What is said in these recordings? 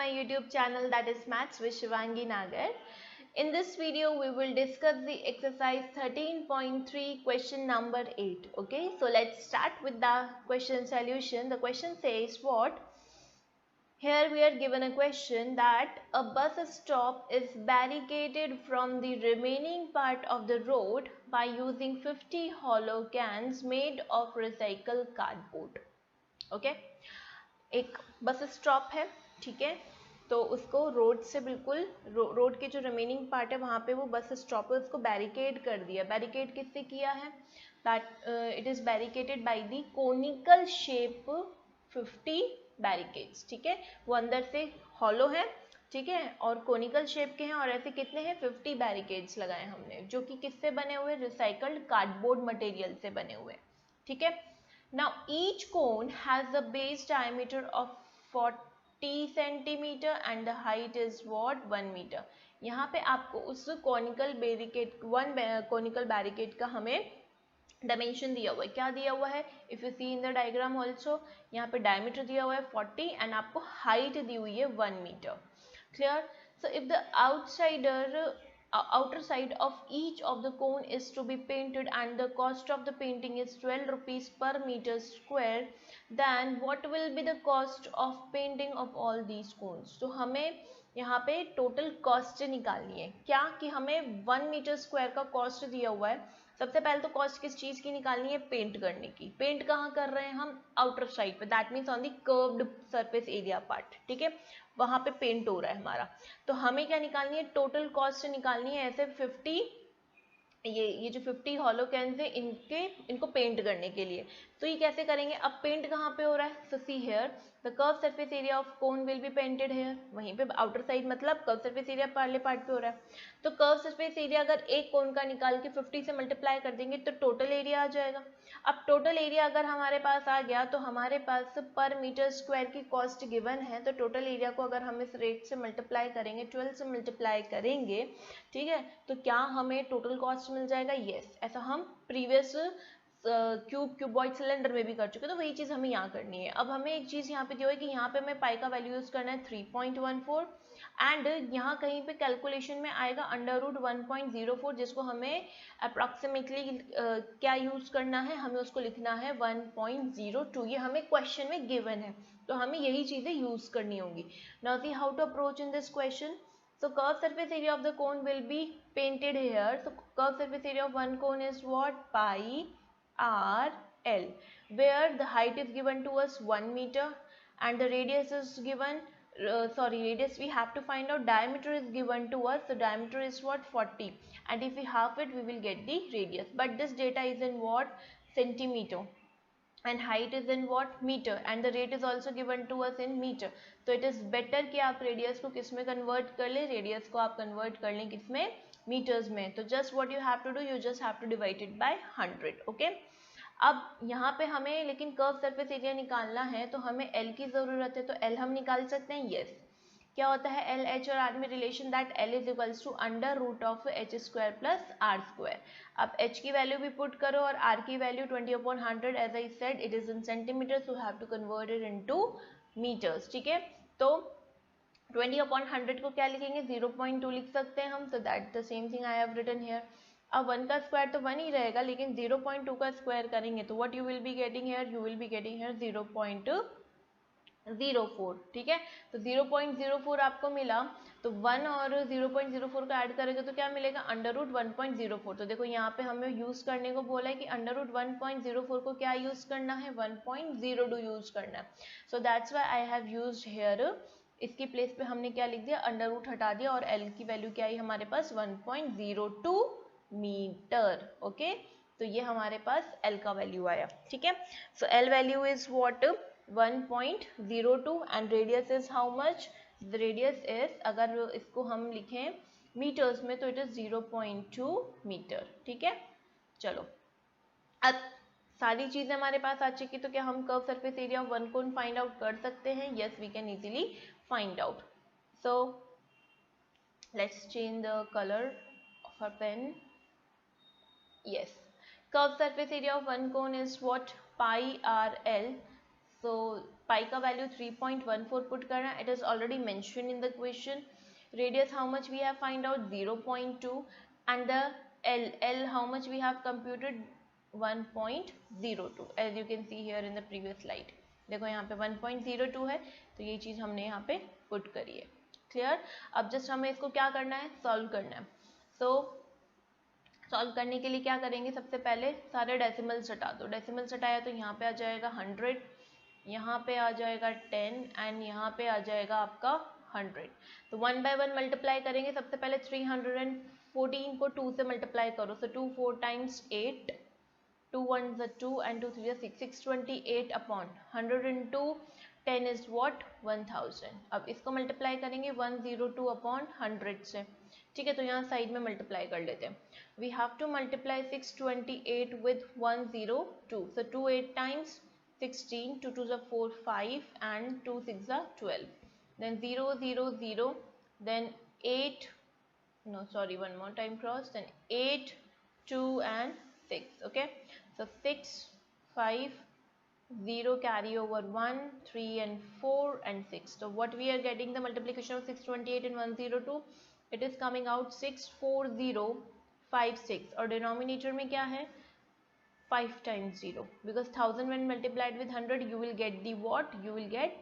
my YouTube channel, that is Maths with Shivangi Nagar. In this video, we will discuss the exercise 13.3 question number 8. Okay, so let's start with the question solution. The question says what? Here we are given a question that a bus stop is barricaded from the remaining part of the road by using 50 hollow cans made of recycled cardboard. Okay, एक bus stop है, ठीक है, तो उसको road से बिल्कुल road के जो रिमेनिंग पार्ट है वहाँ पे वो बस स्टॉप है, उसको बैरिकेड कर दिया. बैरिकेड किससे किया है? That it is barricaded by the conical shape 50 barricades. ठीक है, वो अंदर से हॉलो है, ठीक है, और कोनिकल शेप के हैं और ऐसे कितने हैं? 50 बैरिकेड्स लगाए हमने, जो कि किससे बने हुए? रिसाइकल्ड कार्डबोर्ड मटेरियल से बने हुए. ठीक है. Now each cone has a base diameter of 40 centimeter and the height is what? 1 meter. यहाँ पे आपको उस conical barricade, conical barricade का हमें डायमेंशन दिया हुआ है. क्या दिया हुआ है? If you see in the diagram also, यहाँ पे डायमीटर दिया हुआ है 40 एंड आपको हाइट दी हुई है 1 metre. Clear? So if the outer side of each of the cone is to be painted and the cost of the painting is 12 rupees per meter square, then what will be the cost of painting of all these cones? तो हमें यहाँ पे total cost निकालनी है. क्या कि हमें 1 metre square का कॉस्ट दिया हुआ है. सबसे पहले तो कॉस्ट किस चीज की निकालनी है? पेंट करने की. पेंट कहाँ कर रहे हैं हम? आउटर साइड पे, that means on the curved surface area part. ठीक है, वहां पे पेंट हो रहा है हमारा. तो हमें क्या निकालनी है? टोटल कॉस्ट निकालनी है. ऐसे 50 ये जो 50 हॉलो कैन्स है इनको पेंट करने के लिए. तो ये कैसे करेंगे? अब पेंट कहाँ पे हो रहा है? So see here the curve surface area of cone will be painted here. वहीं पे आउटर साइड मतलब कर्व सरफेस एरिया पहले पार्ट पे हो रहा है. तो कर्व सरफेस एरिया अगर एक कोन का निकाल के 50 से मल्टीप्लाई कर देंगे तो टोटल एरिया आ जाएगा. अब टोटल एरिया अगर हमारे पास आ गया तो हमारे पास पर मीटर स्क्वायर की कॉस्ट गिवन है. तो टोटल एरिया को अगर हम इस रेट से मल्टीप्लाई करेंगे, 12 से मल्टीप्लाई करेंगे, ठीक है, तो क्या हमें टोटल कॉस्ट मिल जाएगा? यस. ऐसा हम प्रीवियस क्यूबॉइड सिलेंडर में भी कर चुके, तो वही चीज हमें यहाँ करनी है. अब हमें एक चीज यहाँ पे दी हुई है कि यहाँ पे हमें पाई का वैल्यू यूज करना है 3.14 एंड यहाँ कहीं पे कैलकुलेशन में आएगा अंडर रूट 1.04, जिसको हमें अप्रॉक्सीमेटली क्या यूज करना है? हमें उसको लिखना है 1.02. ये हमें क्वेश्चन में गिवन है, तो हमें यही चीजें यूज करनी होंगी. Now see how to approach in this question. So curve surface area of the cone will be painted here. So curve surface area of one cone is what? Pi r l, where the height is given to us 1 meter and the radius is given. Radius we have to find out. Diameter is given to us. So diameter is what? 40. And if we half it, we will get the radius. But this data is in what? Centimeter. And height is in what? Meter. And the rate is also given to us in meter. तो it is better कि आप radius को किस में convert कर ले? Radius को आप कन्वर्ट कर लें किस में? मीटर्स में. तो just what you have to do, you just have to divide it by 100. Okay. अब यहाँ पे हमें लेकिन कर्व सरफेस एरिया निकालना है, तो हमें एल की जरूरत है. तो एल हम निकाल सकते हैं. यस. क्या होता है एल एच और आर में relation? That L is equals to under root of H square plus R square. अब एच की वैल्यू भी पुट करो और आर की value 20/100. As I said it is in centimetre, so have to convert it into metres. ठीक है, तो 20/100 को क्या लिखेंगे? 0.2 लिख सकते हैं हम. तो that the same thing I have written here. अब 1 का स्क्वायर तो 1 ही रहेगा, लेकिन 0.2 का स्क्वायर करेंगे तो what you will be getting here? You will be getting here 0.04. ठीक है, तो 0.04 आपको मिला. तो 1 और 0.04 का ऐड करेंगे तो क्या मिलेगा? Under root 1.04. तो देखो यहाँ पे हमें यूज करने को बोला है कि अंडर रूट 1.04 को क्या यूज करना है? 1.02 यूज करना है. So that's why I have used here. इसकी प्लेस पे हमने क्या लिख दिया? अंडर रूट हटा दिया और एल की वैल्यू क्या आई हमारे पास? 1.02 मीटर. ओके, तो ये हमारे पास एल का वैल्यू आया. ठीक है, so L value is what? 1.02 and radius is how much? The radius is, अगर इसको हम लिखें मीटर्स में तो it is 0.2 मीटर. ठीक है, चलो अब सारी चीजें हमारे पास आ चुकी, तो क्या हम curve surface area of one cone find out कर सकते हैं? Yes, we can easily find out. So let's change the colour of our pen. Yes, curve surface area of one cone is what? Pi R L. So pi का value 3.14 put करना, it is already mention in the question. Radius how much we have find out 0.2 and the L how much we have computed 1.02 as you can see here in the previous slide. देखो यहाँ पे 1.02 है तो ये चीज़ हमने यहाँ पे put करी है. क्लियर. अब जस्ट हमें इसको क्या करना है, सॉल्व करना है. सो सॉल्व करने के लिए क्या करेंगे, सबसे पहले सारे डेसिमल्स हटा दो. डेसिमल्स हटाया तो यहाँ पे आ जाएगा 100, यहाँ पे आ जाएगा 10 एंड यहाँ पे आ जाएगा आपका 100. तो 1 बाय 1 मल्टीप्लाई करेंगे. सबसे पहले 314 को 2 से मल्टीप्लाई करो. सो 2 4 times 8, 2 1 is 2 and 2 3 is 6, 628 upon 100 into 10 is what 1000. अब इसको मल्टीप्लाई करेंगे 102 अपॉन 100 से. ठीक है, तो यहाँ साइड में मल्टीप्लाई कर लेते हैं. We have to multiply 628 with 102. So 2 8 times 16, 2 2 is 4 5 and 2 6 is 12. Then 0 0 0, then 8, no sorry, one more time cross, then 8 2 and 6. Okay, so 6 5 0 carry over 1 3 and 4 and 6. So what we are getting, the multiplication of 628 and 102, it is coming out 64056 और denominator में क्या है 5 times 0 because 1000 when multiplied with 100 you will get the what, you will get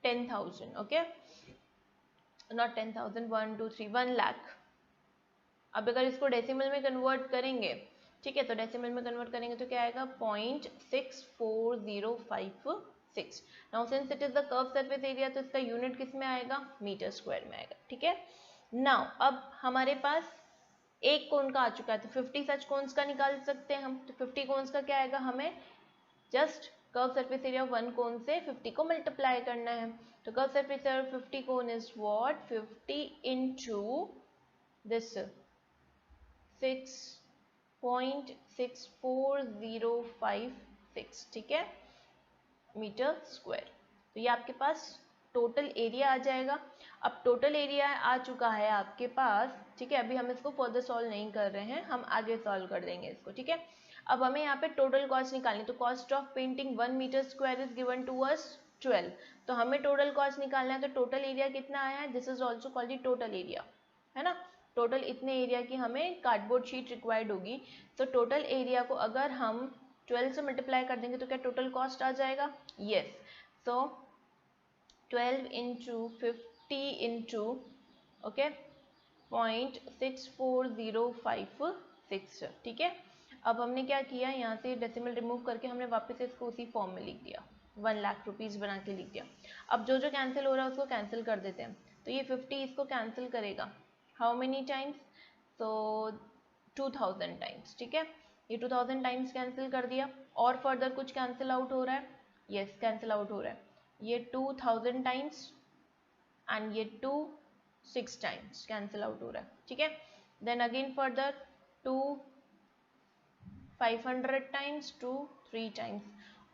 10,000. okay, not 10,000, 1 2 3 1 lakh. अब अगर इसको decimal में convert करेंगे, ठीक है, तो डेसिमल में कन्वर्ट करेंगे तो क्या आएगा 0.64056. Now since it is the curve surface area तो इसका यूनिट किस में आएगा, मीटर स्क्वायर में आएगा. ठीक है, नाउ अब हमारे पास एक कोण का आ चुका है तो 50 सच कोन्स का निकाल सकते हैं हम. तो 50 कोन्स का क्या आएगा, हमें just curve surface area of one कोन से 50 को मल्टीप्लाई करना है. तो curve surface area of 50 cone is what 50 into this 6.6405 ठीक है, मीटर स्क्वायर. तो ये आपके पास टोटल एरिया आ जाएगा. अब टोटल एरिया आ चुका है आपके पास. ठीक है, अभी हम इसको फर्दर सॉल्व नहीं कर रहे हैं, हम आगे सॉल्व कर देंगे इसको. ठीक है, अब हमें यहाँ पे टोटल कॉस्ट निकालनी. तो cost of painting 1 metre square is given to us 12. तो हमें टोटल कॉस्ट निकालना है. तो टोटल एरिया कितना आया है, this is also called the total area, है ना. टोटल इतने एरिया की हमें कार्डबोर्ड शीट रिक्वायर्ड होगी. तो टोटल एरिया को अगर हम 12 से मल्टीप्लाई कर देंगे तो क्या टोटल कॉस्ट आ जाएगा, यस. सो 12 इंटू 50 इंटू ओके 0.64056. ठीक है, अब हमने क्या किया, यहाँ से डेसिमल रिमूव करके हमने वापस इसको उसी फॉर्म में लिख दिया, 1 लाख रुपीज़ बना के लिख दिया. अब जो जो कैंसिल हो रहा है उसको कैंसिल कर देते हैं. तो ये 50 इसको कैंसिल करेगा हाउ मेनी टाइम्स, तो 2000 टाइम्स. ठीक है, ये 2000 टाइम्स कैंसिल कर दिया. और फर्दर कुछ कैंसिल आउट हो रहा है, यस कैंसिल आउट हो रहा है. ये 2000 टाइम्स एंड ये 2 6 टाइम्स कैंसिल आउट हो रहा है. ठीक है, then again further 2 500 times, 2 3 times,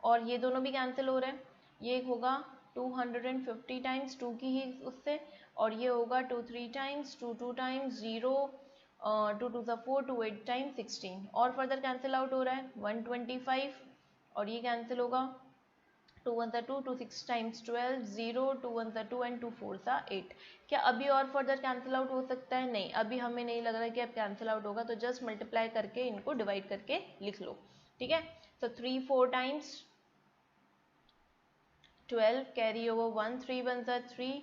और ये दोनों भी कैंसिल हो रहे हैं. ये होगा 250 टाइम्स 2 की ही उससे, और ये होगा 2 3 टाइम्स 2 2 टाइम्स 0 2 2 4 2 8 टाइम्स 16. और फर्दर कैंसिल आउट हो रहा है 125, और ये कैंसिल होगा 2 1 2 2 6 टाइम्स 12 0 2 1 2 एंड 2 4 8. क्या अभी और फर्दर कैंसिल आउट हो सकता है, नहीं, अभी हमें नहीं लग रहा है कि अब कैंसिल आउट होगा. तो जस्ट मल्टीप्लाई करके इनको डिवाइड करके लिख लो. ठीक है, तो 3 4 times 12 carry over 1 3 1 3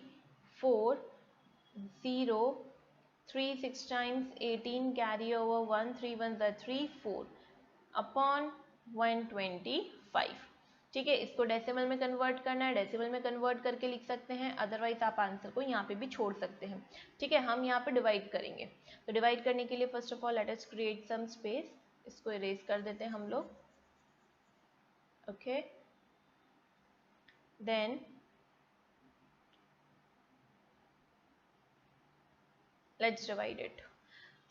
4 0 3 6 times 18 carry over 1 3 1 3 4 upon 125. ठीक है, इसको डेसिमल में कन्वर्ट करना है, डेसिमल में कन्वर्ट करके लिख सकते हैं, अदरवाइज आप आंसर को यहाँ पे भी छोड़ सकते हैं. ठीक है, हम यहाँ पे डिवाइड करेंगे. तो डिवाइड करने के लिए first of all let us create some space. इसको इरेज कर देते हैं हम लोग. Okay, then let's divide it.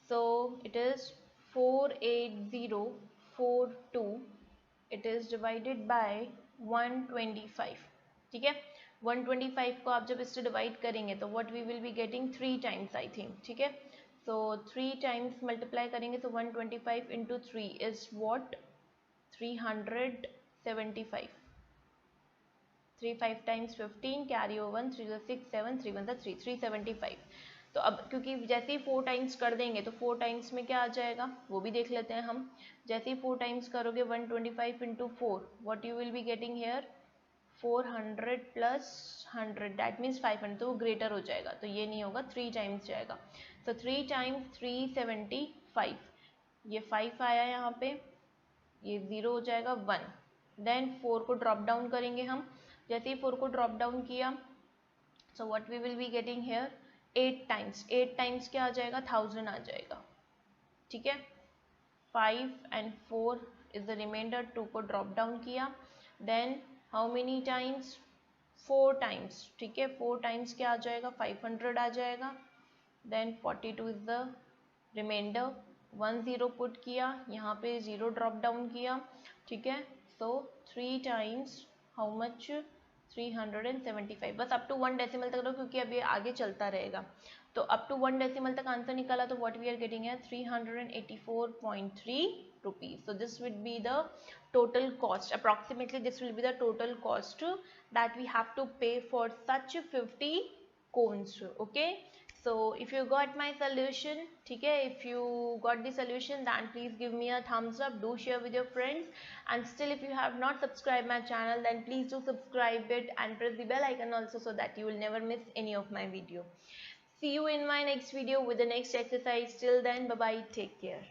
So it is 48042. It is divided by 125. ठीक है, 125 को आप जब इससे डिवाइड करेंगे तो what we will be getting 3 times I think. ठीक है, so 3 times मल्टीप्लाई करेंगे तो 125 into 3 is what 375. 3 5 times 15, carry over 1, 3 6 7, 3 1 3, 375। तो अब क्योंकि जैसे ही 4 टाइम्स कर देंगे तो 4 टाइम्स में क्या आ जाएगा वो भी देख लेते हैं हम। जैसे ही 4 टाइम्स करोगे 125 into 4, what you will be getting hair 400 plus 100, that means 500, तो वो ग्रेटर हो जाएगा, तो ये नहीं होगा, 3 टाइम्स जाएगा। तो 3 टाइम्स 375, ये 5 आया यहाँ पे, ये 0 हो जाएगा 1। देन 4 को ड्रॉप डाउन करेंगे हम, जैसे ही 4 को ड्रॉप डाउन किया, so what we will be getting here 8 times, 8 times क्या आ जाएगा 1000 आ जाएगा, ठीक है। 5 and 4 is the remainder, 2 को ड्रॉप डाउन किया, then how many times 4 times, ठीक है। 4 टाइम्स क्या आ जाएगा 500 आ जाएगा, then 42 is the remainder, 1 0 put किया, यहाँ पे 0 ड्रॉप डाउन किया, ठीक है। सो 3 टाइम्स हाउ मच 375, बस अप टू 1 डेसिमल तक लो क्योंकि अब ये आगे चलता रहेगा। तो अप टू 1 डेसिमल तक आंसर निकाला, तो व्हाट वी आर गेटिंग है 384.3 rupees. So this would be the total cost, approximately this will be the total cost that we have to pay for such 50 cones. Okay, so if you got my solution, ठीक है, if you got the solution then please give me a thumbs up, do share with your friends, and still if you have not subscribed my channel then please do subscribe it and press the bell icon also, so that you will never miss any of my video. See you in my next video with the next exercise. Till then, bye bye, take care.